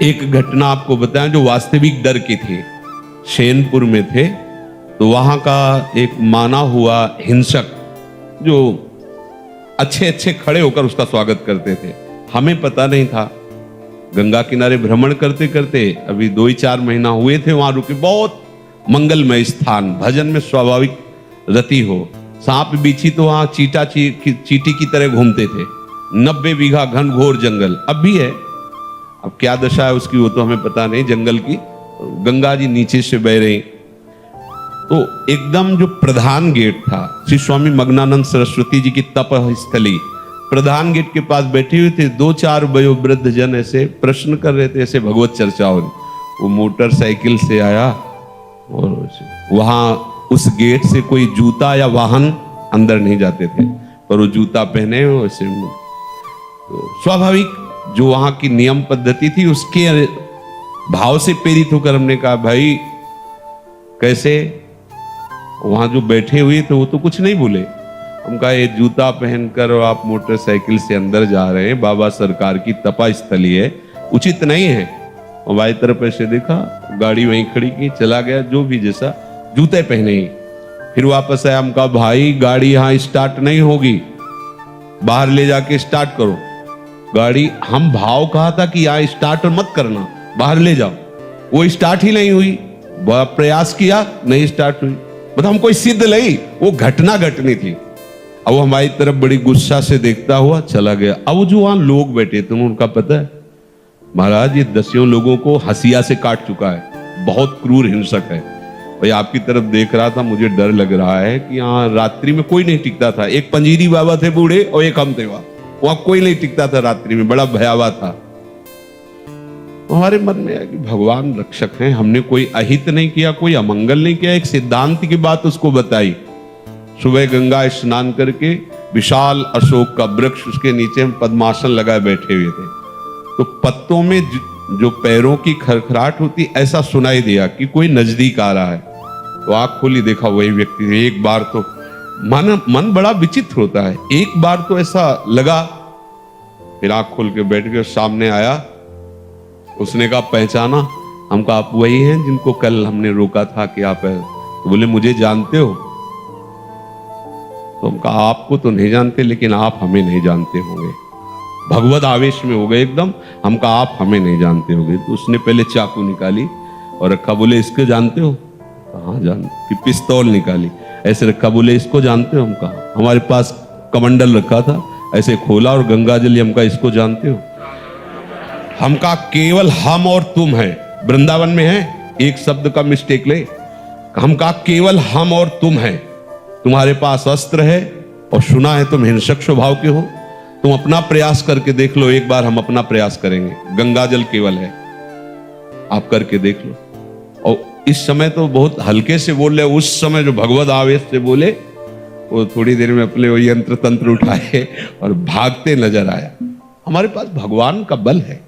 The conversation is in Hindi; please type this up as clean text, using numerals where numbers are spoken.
एक घटना आपको बताएं जो वास्तविक डर की थी। शेनपुर में थे तो वहां का एक माना हुआ हिंसक जो अच्छे अच्छे खड़े होकर उसका स्वागत करते थे, हमें पता नहीं था। गंगा किनारे भ्रमण करते करते अभी 2-4 महीना हुए थे वहां रुके। बहुत मंगलमय स्थान, भजन में स्वाभाविक रति हो। सांप बिच्छी तो वहां चीटी की तरह घूमते थे। 90 बीघा घनघोर जंगल अब भी है। अब क्या दशा है उसकी वो तो हमें पता नहीं जंगल की। गंगा जी नीचे से बह रही तो एकदम जो प्रधान गेट था, श्री स्वामी मग्नानंद सरस्वती जी की तप स्थली, प्रधान गेट के पास बैठे हुए थे 2-4 वयोवृद्ध जन ऐसे प्रश्न कर रहे थे, ऐसे भगवत चर्चा हो रही। वो मोटरसाइकिल से आया और वहां उस गेट से कोई जूता या वाहन अंदर नहीं जाते थे, पर वो जूता पहने वैसे तो स्वाभाविक जो वहां की नियम पद्धति थी उसके भाव से प्रेरित होकर हमने कहा भाई कैसे। वहां जो बैठे हुए थे वो तो कुछ नहीं बोले। हम कहा ये जूता पहनकर आप मोटरसाइकिल से अंदर जा रहे हैं, बाबा सरकार की तपा स्थली है, उचित नहीं है। और बाई तरफ ऐसे देखा, गाड़ी वहीं खड़ी की, चला गया जो भी जैसा, जूते पहने ही। फिर वापस आया, हम कहा भाई गाड़ी यहां स्टार्ट नहीं होगी, बाहर ले जाके स्टार्ट करो गाड़ी। हम भाव कहा था कि यहां स्टार्ट मत करना, बाहर ले जाओ। वो स्टार्ट ही नहीं हुई, बड़ा प्रयास किया, नहीं स्टार्ट हुई। मतलब हम कोई सिद्ध नहीं, वो घटना घटनी थी। अब वो हमारी तरफ बड़ी गुस्सा से देखता हुआ चला गया। अब जो वहां लोग बैठे थे उनका पता है महाराज ये 10 लोगों को हंसिया से काट चुका है, बहुत क्रूर हिंसक है। भाई आपकी तरफ देख रहा था, मुझे डर लग रहा है कि यहाँ रात्रि में कोई नहीं टिकता था। एक पंजीरी बाबा थे बूढ़े और एक हम थे, वहां कोई नहीं टिकता था रात्रि में, बड़ा भयावह था। हमारे मन में है कि भगवान रक्षक हैं, हमने कोई अहित नहीं किया, कोई अमंगल नहीं किया। एक सिद्धांत की बात उसको बताई। सुबह गंगा स्नान करके विशाल अशोक का वृक्ष, उसके नीचे हम पद्मासन लगाए बैठे हुए थे, तो पत्तों में जो पैरों की खरखराहट होती ऐसा सुनाई दिया कि कोई नजदीक आ रहा है। तो आंख खोली, देखा वही व्यक्ति। एक बार तो मन बड़ा विचित्र होता है, एक बार तो ऐसा लगा, फिर आंख खोल के बैठ गए। सामने आया, उसने कहा पहचाना? हम कहा आप वही हैं जिनको कल हमने रोका था कि आप है। तो बोले मुझे जानते हो? तो हम कहा आपको तो नहीं जानते, लेकिन आप हमें नहीं जानते होंगे। भगवत आवेश में हो गए एकदम। हम कहा आप हमें नहीं जानते होंगे। तो उसने पहले चाकू निकाली और रखा, बोले इसको जानते हो? हाँ जानते। फिर पिस्तौल निकाली, ऐसे रखा, बोले इसको जानते हो? हम कहा हमारे पास कमंडल रखा था, ऐसे खोला और गंगा जल, हम कहा इसको जानते हो? हम कहा केवल हम और तुम है, वृंदावन में है, एक शब्द का मिस्टेक ले। हम कहा केवल हम और तुम है, तुम्हारे पास अस्त्र है और सुना है तुम हिंसक स्वभाव के हो, तुम अपना प्रयास करके देख लो। एक बार हम अपना प्रयास करेंगे, गंगा जल केवल है, आप करके देख लो। और इस समय तो बहुत हल्के से बोल रहे, उस समय जो भगवत आवेश से बोले, वो थोड़ी देर में अपने वो यंत्र तंत्र उठाए और भागते नजर आया। हमारे पास भगवान का बल है।